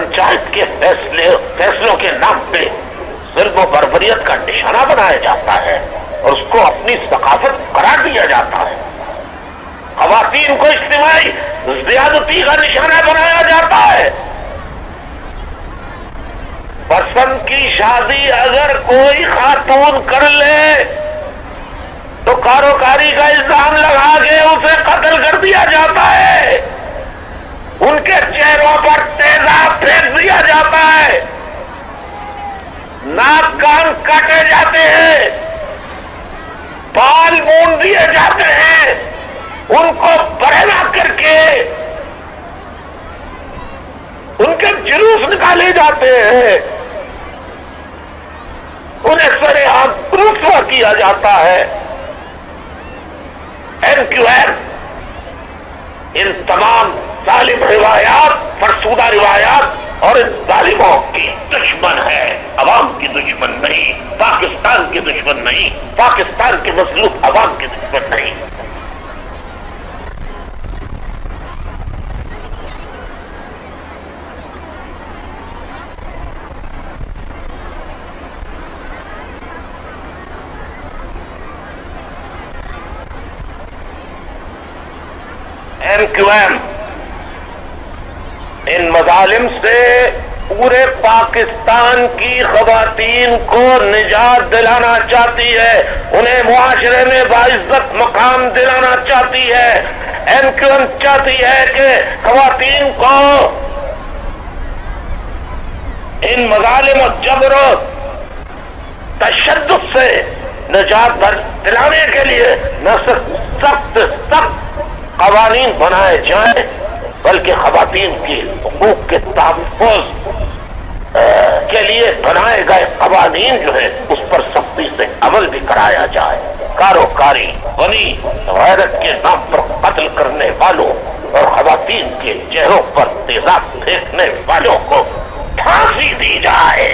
پنچایت کے فیصلوں کے نام پہ ظلم و بربریت کا نشانہ بنایا جاتا ہے اور اس کو اپنی ثقافت قرار دیا جاتا ہے. خواتین کو اجتماعی زیادتی کا نشانہ بنایا جاتا ہے. پسند کی شادی اگر کوئی خاتون کر لے تو کاروکاری کا الزام لگا کے اسے قتل کر دیا جاتا ہے. ان کے چہروں پر تیزاب پھینک دیا جاتا ہے. ناک کان کاٹے جاتے ہیں, بال مونڈ دیے جاتے ہیں, ان کو برہنہ کر کے ان کے جلوس نکالے جاتے ہیں, انہیں سر عام رسوا کیا جاتا ہے. NQM ان تمام ظالم روایات, فرسودہ روایات اور ان ظالموں کی دشمن ہے, عوام کی دشمن نہیں, پاکستان کی دشمن نہیں, پاکستان کے مظلوم عوام کی دشمن نہیں. NQM ان مظالم سے پورے پاکستان کی خواتین کو نجات دلانا چاہتی ہے, انہیں معاشرے میں باعزت مقام دلانا چاہتی ہے. NQM چاہتی ہے کہ خواتین کو ان مظالم و جبر و تشدد سے نجات دلانے کے لیے نہ صرف سخت قوانین بنائے جائیں بلکہ خواتین کی حقوق کے تحفظ کے لیے بنائے گئے قوانین جو ہے اس پر سختی سے عمل بھی کرایا جائے. کاروکاری, غنی, غیرت کے نام پر قتل کرنے والوں اور خواتین کے چہروں پر تیزاب پھینکنے والوں کو پھانسی دی جائے.